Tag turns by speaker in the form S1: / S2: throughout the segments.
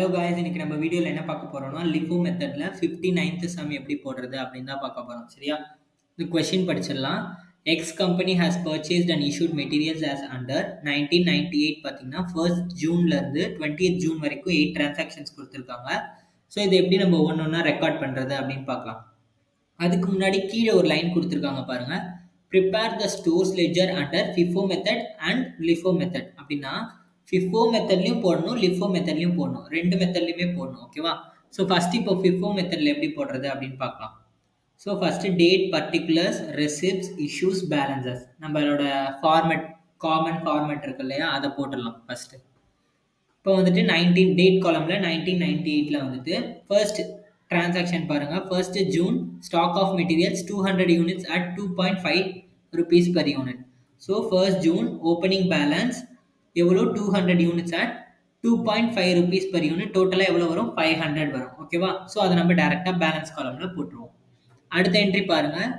S1: Hello guys, இன்னைக்கு நம்ம வீடியோவில் என்ன பார்க்க போறோம்னா லிஃபோ மெத்தடில் 59th சம் எப்படி போடுறது அப்படின்னு தான் பார்க்க போகிறோம். சரியா? இந்த கொஷின் படிச்சிடலாம். X company has purchased and issued materials as under 1998 பார்த்தீங்கன்னா 1st ஜூன்லேருந்து 20th ஜூன் வரைக்கும் 8 டிரான்சாக்ஷன்ஸ் கொடுத்துருக்காங்க. ஸோ இதை எப்படி நம்ம ஒன்று ஒன்றா ரெக்கார்ட் பண்ணுறது அப்படின்னு பார்க்கலாம். அதுக்கு முன்னாடி கீழே ஒரு லைன் கொடுத்துருக்காங்க பாருங்க. Prepare the stores ledger under FIFO method and லிஃபோ method. அப்படின்னா ஃபிஃபோ மெத்தட்லையும் போடணும், லிஃபோ மெத்தட்லையும் போடணும், ரெண்டு மெத்தட்லையுமே போடணும். ஓகேவா? ஸோ ஃபர்ஸ்ட் இப்போ ஃபிஃபோ மெத்தடில் எப்படி போடுறது அப்படின்னு பார்க்கலாம். So first date, particulars, receipts, issues, balances, நம்மளோட ஃபார்மேட், காமன் ஃபார்மேட் இருக்கு இல்லையா, அதை போட்டுடலாம் ஃபஸ்ட்டு. இப்போ வந்துட்டு 19 டேட் காலமில் 1998 வந்துட்டு ஃபர்ஸ்ட் டிரான்சாக்ஷன் பாருங்கள். 1st June stock of materials 200 units at 2.5 rupees per unit. So 1st June opening balance எவ்வளோ? 200 units at 2.5 rupees per unit. டோட்டலாக எவ்வளோ வரும்? 500 வரும். ஓகேவா? ஸோ அதை நம்ம டேரெக்டாக பேலன்ஸ் காலமில் போட்டுருவோம். அடுத்த என்ட்ரி பாருங்கள்.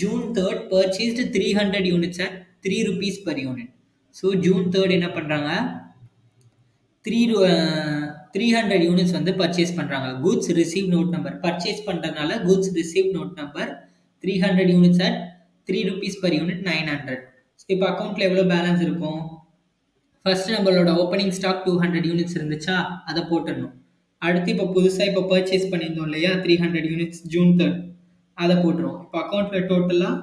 S1: June 3rd purchased 300 units at 3 rupees per unit. So June 3rd என்ன பண்ணுறாங்க? 300 யூனிட்ஸ் வந்து பர்ச்சேஸ் பண்ணுறாங்க. Goods receive note number purchase பண்ணுறதுனால goods receive note number 300 units at 3 rupees per unit 900. So இப்போ அக்கௌண்ட்டில் எவ்வளோ பேலன்ஸ் இருக்கும்? ஃபர்ஸ்ட் நம்மளோட ஓப்பனிங் ஸ்டாக் 200 யூனிட்ஸ் இருந்துச்சா, அதை போட்டுடணும். அடுத்து இப்போ புதுசாக இப்போ பர்ச்சேஸ் பண்ணியிருந்தோம் இல்லையா 300 யூனிட்ஸ் ஜூன் 3rd, அதை போட்டுருவோம். இப்போ அக்கௌண்ட்டில் டோட்டலாக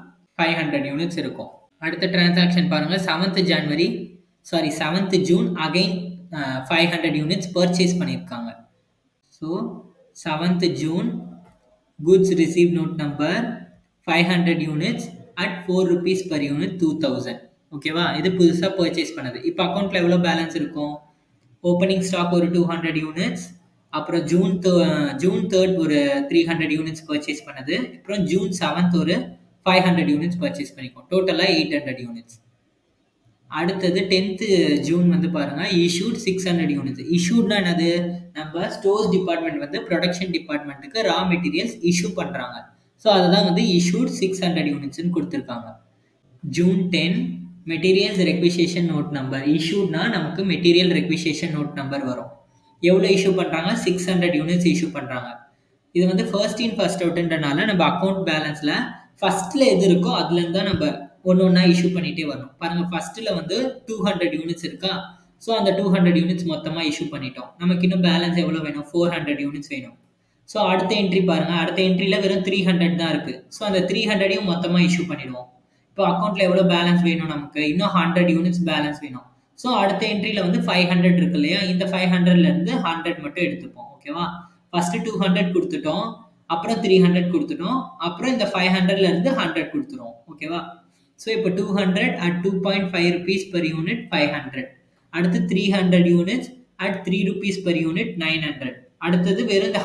S1: 500 யூனிட்ஸ் இருக்கும். அடுத்த டிரான்சாக்ஷன் பாருங்கள். 7th June again 500 units purchase பண்ணியிருக்காங்க. So 7th June goods receive note number 500 units at 4 rupees per unit 2000. ஓகேவா? இது புதுசாக பர்ச்சேஸ் பண்ணது. இப்போ அக்கௌண்ட்டில் எவ்வளோ பேலன்ஸ் இருக்கும்? ஓப்பனிங் ஸ்டாக் ஒரு 200 யூனிட்ஸ், அப்புறம் ஜூன் 3rd ஒரு 300 யூனிட்ஸ் பர்ச்சேஸ் பண்ணது, அப்புறம் ஜூன் 7th ஒரு 500 யூனிட்ஸ் பர்ச்சேஸ் பண்ணிக்கோம். டோட்டலாக 800 யூனிட்ஸ். அடுத்தது 10th ஜூன் வந்து பாருங்கள். Issued 600 units. இஷ்யூட்னா என்னது? நம்ம ஸ்டோர்ஸ் டிபார்ட்மெண்ட் வந்து ப்ரொடக்ஷன் டிபார்ட்மெண்ட்டுக்கு ரா மெட்டீரியல்ஸ் இஷ்யூ பண்ணுறாங்க. ஸோ அதுதான் வந்து இஷ்யூட் 600 யூனிட்ஸ்ன்னு கொடுத்துருக்காங்க. June 10 materials requisition note number. இஷ்யூட்னா நமக்கு மெட்டீரியல் ரெக்விசேஷன் நோட் நம்பர் வரும். எவ்வளோ இஷ்யூ பண்ணுறாங்க? 600 யூனிட்ஸ் இஷ்யூ பண்ணுறாங்க. இது வந்து ஃபர்ஸ்ட் இன் ஃபர்ஸ்ட் அவுட்ன்றனால நம்ம அக்கௌண்ட் பேலன்ஸில் ஃபர்ஸ்ட்டில் எது இருக்கோ அதுலேருந்து தான் நம்ம ஒன்று ஒன்றா இஷ்யூ பண்ணிகிட்டே வரணும். பாருங்கள், ஃபர்ஸ்ட்டில் வந்து 200 யூனிட்ஸ் இருக்கா, ஸோ அந்த 200 யூனிட்ஸ் மொத்தமாக இஷ்யூ பண்ணிட்டோம். நமக்கு இன்னும் பேலன்ஸ் எவ்வளோ வேணும்? 400 யூனிட்ஸ் வேணும். ஸோ அடுத்த என்ட்ரி பாருங்கள். அடுத்த என்ட்ரியில் வெறும் 300 தான் இருக்குது. ஸோ அந்த 300ஐயும் மொத்தமாக இஷ்யூ பண்ணிடுவோம். இப்போ அக்கௌண்ட்டில் எவ்வளோ பேலன்ஸ் வேணும்? நமக்கு இன்னும் 100 யூனிட்ஸ் பேலன்ஸ் வேணும். ஸோ அடுத்த என்ட்ரியில் வந்து 500 இருக்கு இல்லையா, இந்த 500லேருந்து 100 மட்டும் எடுத்துப்போம். ஓகேவா? ஃபஸ்ட்டு 200 கொடுத்துட்டோம், அப்புறம் 300 கொடுத்துட்டோம், அப்புறம் இந்த 500லேருந்து 100 கொடுத்துருவோம். ஓகேவா? ஸோ இப்போ 200 அட் 2.5 rupees per unit 500. அடுத்து 300 units at 3 rupees per unit 900. அடுத்தது வெறும் இந்த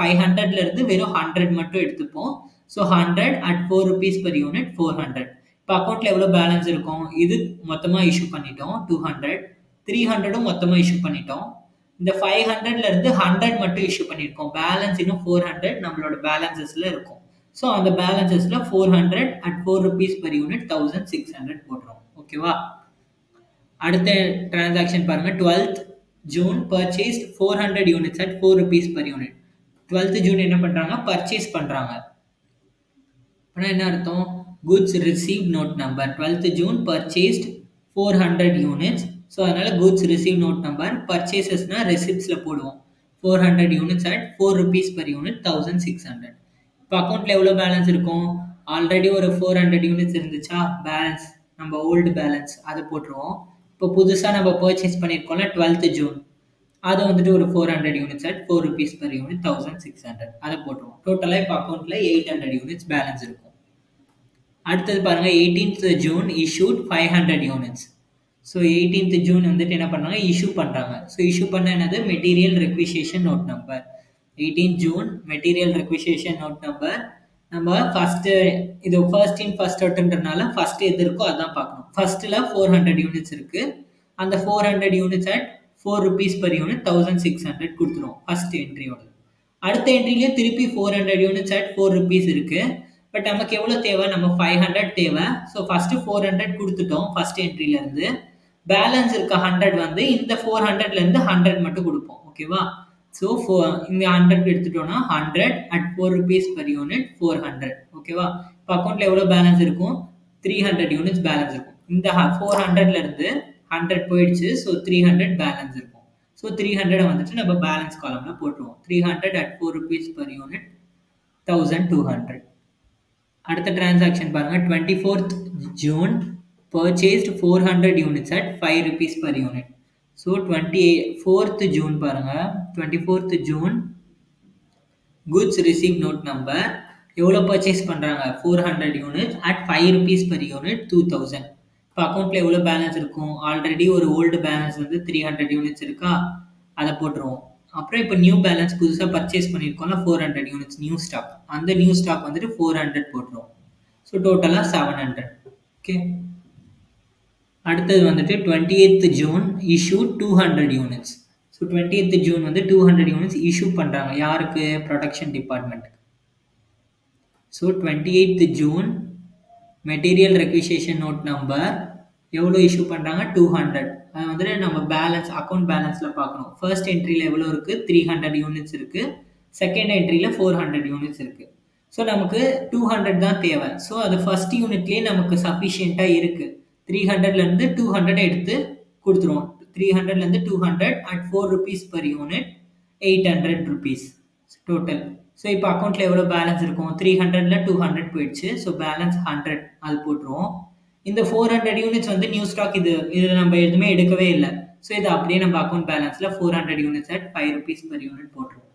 S1: 500லேருந்து வெறும் 100 மட்டும் எடுத்துப்போம். So 100 at 4 rupees per unit 400. இப்போ அக்கௌண்ட்டில் எவ்வளோ பேலன்ஸ் இருக்கும்? இது மொத்தமாக இஷ்யூ பண்ணிட்டோம் 200, 300ம் மொத்தமாக இஷ்யூ பண்ணிட்டோம். இந்த 500லேருந்து 100 மட்டும் இஷ்யூ பண்ணியிருக்கோம். பேலன்ஸ் இன்னும் 400 நம்மளோட பேலன்சஸில் இருக்கும். ஸோ அந்த பேலன்சஸில் 400 அட் 4 rupees per unit 1600 போடுறோம். ஓகேவா? அடுத்த டிரான்சாக்ஷன் பாருங்கள். 12th June purchased 400 units at 4 rupees per unit. 12th June என்ன பண்ணுறாங்க? பர்ச்சேஸ் பண்ணுறாங்க. ஆனால் என்ன அர்த்தம்? Goods receive note number 12th June purchased 400 units. So அதனால் குட்ஸ் ரிசீவ் நோட் நம்பர், பர்ச்சேசஸ்னால் ரெசிப்ட்ஸில் போடுவோம். 400 units at 4 rupees per unit 1600. இப்போ அக்கௌண்ட்டில் எவ்வளோ பேலன்ஸ் இருக்கும்? ஆல்ரெடி ஒரு 400 யூனிட்ஸ் இருந்துச்சா பேலன்ஸ், நம்ம ஓல்டு பேலன்ஸ், அதை போட்டுருவோம். இப்போ புதுசாக நம்ம பர்ச்சேஸ் பண்ணியிருக்கோம்ல 12th ஜூன், அதை வந்துட்டு ஒரு 400 units at 4 rupees per unit 1600, அதை போட்டுருவோம். டோட்டலாக இப்போ அக்கௌண்ட்டில் 800 யூனிட்ஸ் பேலன்ஸ் இருக்கும். அடுத்தது பாருங்கள். 18th June issued 500 units. So 18th June வந்துட்டு என்ன பண்ணுறாங்க? இஷ்யூ பண்ணுறாங்க. ஸோ இஷ்யூ பண்ண என்னது? Material requisition note number. 18th June material requisition note number. நம்ம ஃபஸ்ட்டு இது ஃபர்ஸ்ட் இன் ஃபர்ஸ்ட் அவுட்ன்றனால ஃபஸ்ட்டு எது இருக்கோ அதான் பார்க்கணும். ஃபர்ஸ்ட்டில் 400 யூனிட்ஸ் இருக்குது. அந்த 400 units at 4 rupees per unit 1600 கொடுத்துருவோம் ஃபர்ஸ்ட் என்ட்ரியோட. அடுத்த என்ட்ரிலையும் திருப்பி 400 யூனிட்ஸ் அட் 4 rupees இருக்குது. பட் நமக்கு எவ்வளோ தேவை? நம்ம 500 தேவை. ஸோ ஃபஸ்ட்டு 400 கொடுத்துட்டோம் ஃபர்ஸ்ட் என்ட்ரியிலேருந்து. பேலன்ஸ் இருக்க 100 வந்து இந்த 400லேருந்து 100 மட்டும் கொடுப்போம். ஓகேவா? ஸோ இந்த 100 எடுத்துட்டோம்னா 100 அட் 4 rupees per unit 400. ஓகேவா? இப்போ அக்கௌண்ட்டில் எவ்வளோ பேலன்ஸ் இருக்கும்? 300 யூனிட்ஸ் பேலன்ஸ் இருக்கும். இந்த 400ல இருந்து 100 போயிடுச்சு. ஸோ 300 பேலன்ஸ் இருக்கும். ஸோ 300 வந்துட்டு நம்ம பேலன்ஸ் காலம்ல போட்டுருவோம். 300 at 4 rupees per unit 1200. அடுத்த டிரான்சாக்ஷன் பாருங்க. 24th June purchased 400 units at 5 rupees per unit. So 24th June பாருங்க. 24th June goods received note number எவ்வளோ பர்ச்சேஸ் பண்ணுறாங்க? 400 units at 5 rupees per unit 2000. இப்போ அக்கௌண்ட்டில் எவ்வளோ பேலன்ஸ் இருக்கும்? ஆல்ரெடி ஒரு ஓல்டு பேலன்ஸ் வந்து 300 யூனிட்ஸ் இருக்கா, அதை போட்டுருவோம். அப்புறம் இப்போ நியூ பேலன்ஸ் புதுசாக பர்ச்சேஸ் பண்ணியிருக்கோம்ல 400 யூனிட்ஸ் நியூ ஸ்டாக், அந்த நியூ ஸ்டாக் வந்துட்டு 400 போட்டுருவோம். ஸோ டோட்டலாக 700. ஓகே. அடுத்தது வந்துட்டு 28th June issue 200 units. So 28th June வந்து 200 யூனிட்ஸ் இஷ்யூ பண்ணுறாங்க. யாருக்கு? Production department. So 28th June material requisition note number எவ்வளோ இஷ்யூ பண்ணுறாங்க? 200. அது வந்துட்டு நம்ம பேலன்ஸ் அக்கௌண்ட் பேலன்ஸில் பார்க்கணும். ஃபர்ஸ்ட் என்ட்ரியில் எவ்வளோ இருக்குது? 300 யூனிட்ஸ் இருக்குது. செகண்ட் என்ட்ரியில் 400 யூனிட்ஸ் இருக்குது. ஸோ நமக்கு 200 தான் தேவை. ஸோ அது ஃபர்ஸ்ட் யூனிட்லேயே நமக்கு சஃபிஷியண்ட்டாக இருக்குது. 300லேருந்து 200 எடுத்து கொடுத்துருவோம். 300லேருந்து 200 at 4 rupees per unit 800 rupees total. So இப்போ அக்கௌண்ட்டில் எவ்வளோ பேலன்ஸ் இருக்கும்? 300ல் 200 போயிடுச்சு. ஸோ பேலன்ஸ் 100 அது போட்டுருவோம். இந்த 400 யூனிட்ஸ் வந்து நியூ ஸ்டாக், இதில் நம்ம எதுவுமே எடுக்கவே இல்லை. ஸோ இது அப்படியே நம்ம account பேலன்ஸில் 400 units at 5 rupees per unit போட்டுருவோம்.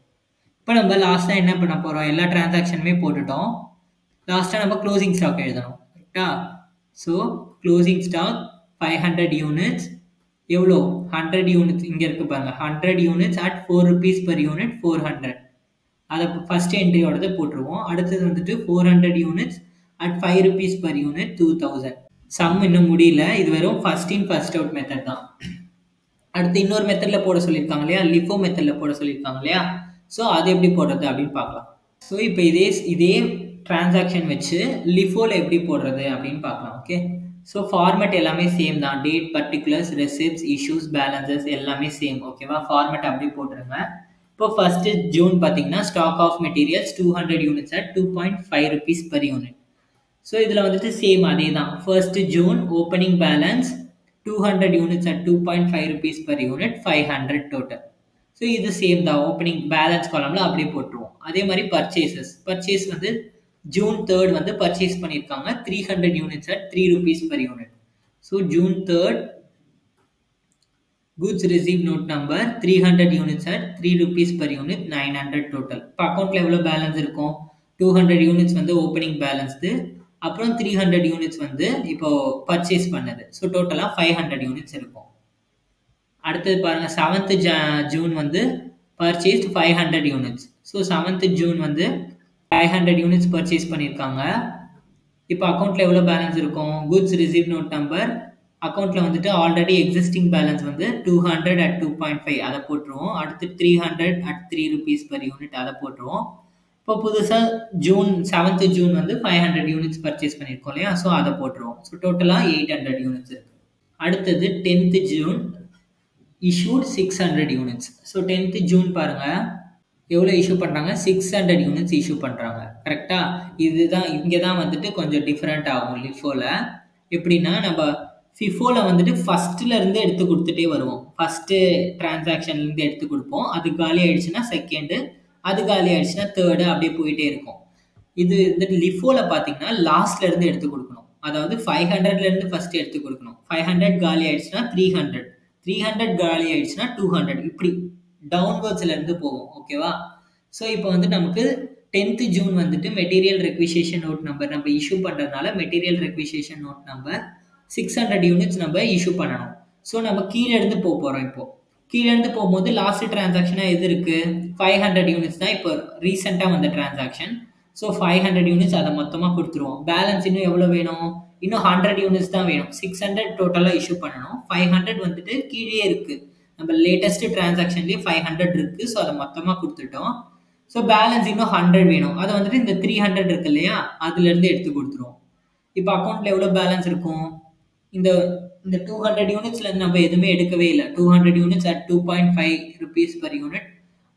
S1: இப்போ நம்ம லாஸ்ட்டாக என்ன பண்ண போகிறோம்? எல்லா டிரான்சாக்ஷனுமே போட்டுட்டோம். லாஸ்ட்டாக நம்ம க்ளோசிங் ஸ்டாக் எழுதணும். கரெக்டா? ஸோ க்ளோசிங் ஸ்டாக் 500 யூனிட்ஸ் எவ்வளோ? 100 யூனிட்ஸ் இங்கே இருக்கு பாருங்க. 100 units at 4 rupees per unit 400. அதை ஃபர்ஸ்ட் என்ட்ரியோடது போட்டுருவோம். அடுத்தது வந்துட்டு 400 units at 5 rupees per unit 2000. Sum இன்னும் முடியல. இது வெறும் first in first out method தான். அடுத்து இன்னொரு மெத்தடில் போட சொல்லியிருக்காங்க இல்லையா, லிஃபோ மெத்தடில் போட சொல்லியிருக்காங்க இல்லையா. ஸோ அது எப்படி போடுறது அப்படின்னு பார்க்கலாம். ஸோ இப்போ இதே டிரான்சாக்ஷன் வச்சு லிஃபோவில் எப்படி போடுறது அப்படின்னு பார்க்கலாம். ஓகே. ஸோ ஃபார்மேட் எல்லாமே சேம் தான். Date, particulars, receipts, issues, balances எல்லாமே சேம். ஓகேவா? ஃபார்மேட் அப்படி போட்டுருங்க. இப்போ ஃபர்ஸ்ட் ஜூன் பார்த்தீங்கன்னா stock of materials 200 units at 2.5 rupees per unit. So இதில் வந்துட்டு சேம் அதே தான். First June opening balance 200 units at 2.5 rupees per unit 500 total. So இது சேம் தான். ஓப்பனிங் பேலன்ஸ் காலமில் அப்படியே போட்டுருவோம். அதே மாதிரி பர்ச்சேஸ் வந்து June 3rd வந்து பர்ச்சேஸ் பண்ணியிருக்காங்க 300 units at 3 rupees per unit. So June 3rd goods received note number 300 units at 3 rupees per unit 900 total. இப்போ அக்கௌண்ட்டில் எவ்வளோ பேலன்ஸ் இருக்கும்? 200 யூனிட்ஸ் வந்து ஓப்பனிங் பேலன்ஸ்து, அப்புறம் 300 யூனிட்ஸ் வந்து இப்போ பர்ச்சேஸ் பண்ணது. ஸோ டோட்டலாக 500 யூனிட்ஸ் இருக்கும். அடுத்தது பாருங்க, 7th June வந்து purchased 500 units. So 7th June வந்து 500 யூனிட்ஸ் பர்ச்சேஸ் பண்ணியிருக்காங்க. இப்போ அக்கௌண்ட்டில் எவ்வளோ பேலன்ஸ் இருக்கும்? குட்ஸ் ரிசீவ் நோட் நம்பர் அக்கௌண்ட்டில் வந்துட்டு ஆல்ரெடி எக்ஸிஸ்டிங் பேலன்ஸ் வந்து 200 at 2.5 அதை போட்டுருவோம். அடுத்து 300 at 3 rupees per unit அதை போட்டுருவோம். இப்போ புதுசாக 7th June வந்து 500 யூனிட்ஸ் பர்ச்சேஸ் பண்ணியிருக்கோம் இல்லையா. ஸோ அதை போட்டுருவோம். ஸோ டோட்டலாக 800 யூனிட்ஸ் இருக்குது. அடுத்தது 10th June issued 600 units. So 10th June பாருங்கள் எவ்வளோ இஷ்யூ பண்ணுறாங்க? 600 யூனிட்ஸ் இஷ்யூ பண்ணுறாங்க. கரெக்டாக? இதுதான் இங்கே தான் வந்துட்டு கொஞ்சம் டிஃப்ரெண்ட் ஆகும் லிஃபோவில். எப்படின்னா நம்ம ஃபிஃபோவில் வந்துட்டு ஃபஸ்ட்டிலேருந்து எடுத்து கொடுத்துட்டே வருவோம். ஃபஸ்ட்டு டிரான்சாக்ஷன்லேருந்து எடுத்து கொடுப்போம். அது காலி ஆகிடுச்சுன்னா செகண்டு, அது காலி ஆகிடுச்சுன்னா தேர்டு, அப்படியே போயிட்டே இருக்கும். இது வந்துட்டு லிஃபோவில் பார்த்தீங்கன்னா லாஸ்ட்லேருந்து எடுத்து கொடுக்கணும். அதாவது 500லேருந்து ஃபஸ்ட்டு எடுத்து கொடுக்கணும். 500 காலி ஆகிடுச்சுன்னா 300, 300 காலி ஆகிடுச்சுன்னா 200, இப்படி டவுன்வர்ட்ஸ்லேருந்து போகும். ஓகேவா? ஸோ இப்போ வந்து நமக்கு 10th June வந்துட்டு மெட்டீரியல் ரெக்விசிஷன் நோட் நம்பர் நம்ம இஷ்யூ பண்ணுறதுனால material requisition note number 600 units நம்ம இஷ்யூ பண்ணணும். ஸோ நம்ம கீழே இருந்து போகிறோம். இப்போ கீழே இருந்து போகும்போது லாஸ்ட் டிரான்சாக்ஷனாக எது இருக்குது? 500 யூனிட்ஸ் தான் இப்போ ரீசெண்டாக வந்த டிரான்சாக்ஷன். ஸோ 500 யூனிட்ஸ் அதை மொத்தமாக கொடுத்துருவோம். பேலன்ஸ் இன்னும் எவ்வளோ வேணும்? இன்னும் 100 யூனிட்ஸ் தான் வேணும். 600 டோட்டலாக இஷ்யூ பண்ணணும். 500 வந்துட்டு கீழே இருக்குது. நம்ம லேட்டஸ்ட் டிரான்சாக்ஷன்லேயே 500 இருக்குது. ஸோ அதை மொத்தமாக கொடுத்துட்டோம். ஸோ பேலன்ஸ் இன்னும் 100 வேணும். அதை வந்துட்டு இந்த 300 இருக்கு இல்லையா, அதுலேருந்து எடுத்து கொடுத்துருவோம். இப்போ அக்கௌண்ட்டில் எவ்வளோ பேலன்ஸ் இருக்கும்? இந்த 200 யூனிட்ஸ்லேருந்து நம்ம எதுவுமே எடுக்கவே இல்லை. 200 units at 2.5 rupees per unit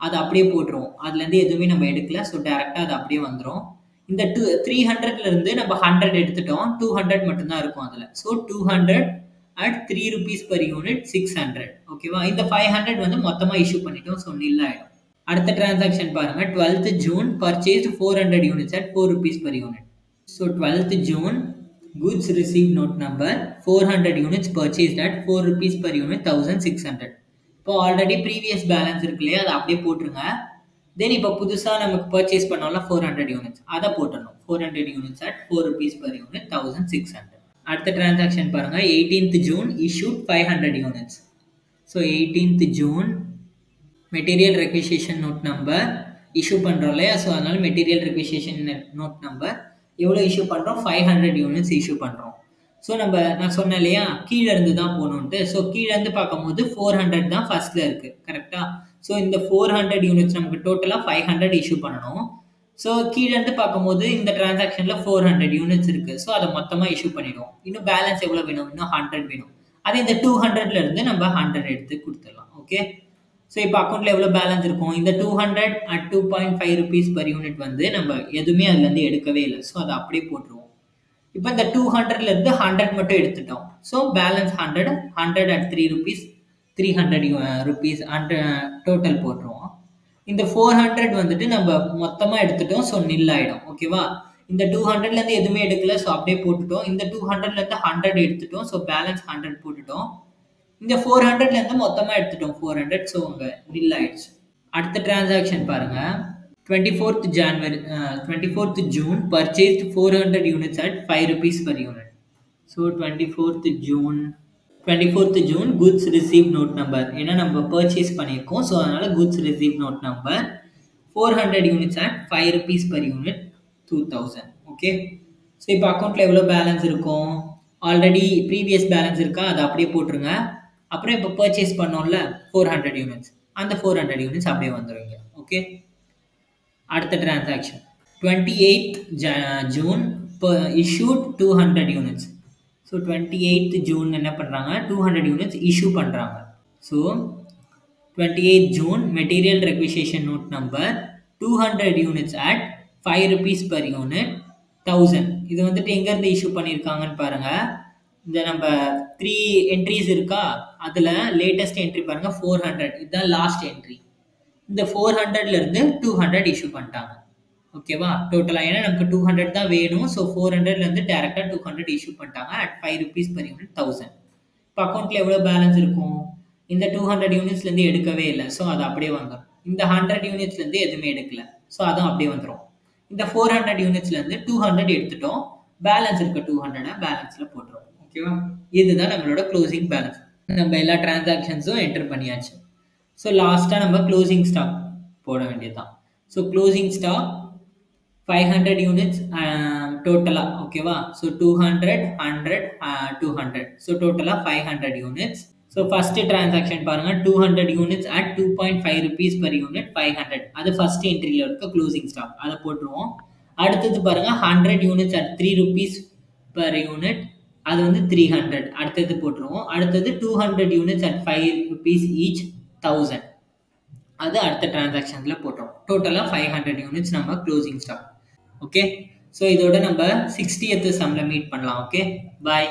S1: அது அப்படியே போட்டுருவோம். அதுலேருந்து எதுவுமே நம்ம எடுக்கல. ஸோ டேரெக்டாக அது அப்படியே வந்துரும். இந்த 300ல இருந்து நம்ம 100 எடுத்துட்டோம். 200 மட்டும் தான் இருக்கும் அதில. So 200 at 3 rupees per unit 600. ஓகேவா? இந்த 500 வந்து மொத்தமா இஷ்யூ பண்ணிட்டோம். ஸோ நில் ஆயிடும். அடுத்த டிரான்சாக்ஷன் பாருங்க. 12th June purchased 400 units at 4 rupees per unit. So 12th June goods received note number 400 units purchased at 4 rupees per unit 1600. இப்போ ஆல்ரெடி ப்ரீவியஸ் பேலன்ஸ் இருக்கு இல்லையா, அதை அப்படியே போட்டுருங்க. தென் இப்போ புதுசாக நமக்கு பர்ச்சேஸ் பண்ணோம்ல 400 யூனிட்ஸ், அதை போட்டுடணும். 400 units at 4 rupees per unit 1600. அடுத்த டிரான்சாக்ஷன் பாருங்க. 18th June issued 500 units. So 18th June material requisition note number issue பண்ணுறோம் இல்லையா, ஸோ அதனால மெட்டீரியல் ரெக்விசிஷன் நோட் நம்பர் எவ்வளோ இஷ்யூ பண்ணுறோம், 500 யூனிட்ஸ் இஷ்யூ பண்ணுறோம். ஸோ நான் சொன்னேன் இல்லையா, கீழே இருந்து தான் போகணுன்ட்டு. ஸோ கீழே இருந்து பார்க்கும்போது 400 தான் ஃபர்ஸ்ட்ல இருக்கு, கரெக்டா? ஸோ இந்த 400 யூனிட்ஸ் நமக்கு டோட்டலாக 500 இஷ்யூ பண்ணணும். ஸோ கீழே இருந்து பார்க்கும்போது இந்த டிரான்சாக்ஷன்ல 400 யூனிட்ஸ் இருக்கு. ஸோ அதை மொத்தமாக இஷ்யூ பண்ணிடுவோம். இன்னும் பேலன்ஸ் எவ்வளோ வேணும், இன்னும் 100 வேணும். அதே இந்த 200ல இருந்து நம்ம 100 எடுத்து கொடுத்துடலாம். ஓகே, ஸோ இப்போ அக்கௌண்ட்ல எவ்வளோ பேலன்ஸ் இருக்கும், இந்த 200 at 2.5 rupees per unit வந்து நம்ம எதுவுமே அதுலேருந்து எடுக்கவே இல்லை. ஸோ அதை அப்படியே போட்டுருவோம். இப்போ இந்த 200ல இருந்து 100 மட்டும் எடுத்துட்டோம். So balance 100 at 3 rupees 300 rupees total போட்டுருவோம். இந்த 400 வந்துட்டு நம்ம மொத்தமாக எடுத்துட்டோம். ஸோ நில் ஆயிடும். ஓகேவா? இந்த 200ல இருந்து எதுவுமே எடுக்கல. ஸோ அப்படியே போட்டுட்டோம். இந்த 200ல இருந்து 100 எடுத்துட்டோம். ஸோ பேலன்ஸ் 100 போட்டுட்டோம். இந்த 400ல இருந்து மொத்தமா எடுத்துட்டோம் 400. ஸோ அங்க நில் ஆயிடுச்சு. அடுத்த டிரான்சாக்ஷன் பாருங்க. 24th June purchased 400 units at 5 rupees per unit. So 24th June goods received note number, ஏன்னா நம்ம purchase பண்ணியிருக்கோம். ஸோ அதனால goods received note number 400 units at 5 rupees per unit 2000. Okay, so இப்போ அக்கௌண்ட்ல எவ்வளோ பேலன்ஸ் இருக்கும், ஆல்ரெடி ப்ரீவியஸ் பேலன்ஸ் இருக்கா, அதை அப்படியே போட்டுருங்க. அப்புறம் இப்போ பர்ச்சேஸ் பண்ணோம்ல 400 யூனிட்ஸ், அந்த 400 யூனிட்ஸ் அப்படியே வந்துடுவீங்க. ஓகே, அடுத்த transaction 28th June issued 200 units. So 28th June என்ன பண்ணுறாங்க, 200 யூனிட்ஸ் இஷ்யூ பண்ணுறாங்க. So 28th June material requisition note number 200 units at 5 rupees per unit 1000. இது வந்துட்டு எங்கேருந்து இஷ்யூ பண்ணியிருக்காங்கன்னு பாருங்க. இந்த நம்ம 3 என்ட்ரிஸ் இருக்கா, அதில் லேட்டஸ்ட் என்ட்ரி பாருங்க 400. இதுதான் லாஸ்ட் என்ட்ரி. இந்த 400ல இருந்து 200 இஷ்யூ பண்ணிட்டாங்க. ஓகேவா? டோட்டலாக ஏன்னா நமக்கு 200 தான் வேணும். ஸோ 400ல இருந்து டேரெக்டாக 200 இஷ்யூ பண்ணிட்டாங்க at 5 rupees per unit 1000. இப்போ அக்கௌண்ட்டில் எவ்வளோ பேலன்ஸ் இருக்கும், இந்த 200 யூனிட்ஸ்லேருந்து எடுக்கவே இல்லை. ஸோ அது அப்படியே வந்துடும். இந்த 100 யூனிட்ஸ்லேருந்து எதுவுமே எடுக்கல. ஸோ அதுவும் அப்படியே வந்துடும். இந்த 400 யூனிட்ஸ்லேருந்து 200 எடுத்துட்டோம். பேலன்ஸ் இருக்க 200 பேலன்ஸில் போட்டுருவோம். ஓகேவா? இதுதான் நம்மளோட க்ளோசிங் பேலன்ஸ். நம்ம எல்லா டிரான்சாக்ஷன்ஸும் என்டர் பண்ணியாச்சு. ஸோ லாஸ்ட்டாக நம்ம க்ளோசிங் ஸ்டாக் போட வேண்டியதுதான். ஸோ க்ளோசிங் ஸ்டாக் 500 யூனிட்ஸ் டோட்டலாக. ஓகேவா? ஸோ 200 100 200. ஸோ டோட்டலாக 500 யூனிட்ஸ். ஸோ ஃபர்ஸ்ட் டிரான்சாக்ஷன் பாருங்க, 200 units at 2.5 rupees per unit 500. அது ஃபர்ஸ்ட் என்ட்ரியில் இருக்க க்ளோசிங் ஸ்டாக், அதை போட்டுருவோம். அடுத்தது பாருங்க 100 units at 3 rupees per unit, அது வந்து 300. அடுத்தது போட்டுருவோம். அடுத்தது 200 யூனிட்ஸ் at 5 rupees each 1000. அது அடுத்த டிரான்சாக்ஷன்ல போட்டுருவோம். டோட்டலாக 500 யூனிட்ஸ் நம்ம க்ளோசிங் ஸ்டாக். ஓகே, ஸோ இதோட நம்ம 60th சம்ல மீட் பண்ணலாம். ஓகே, பாய்.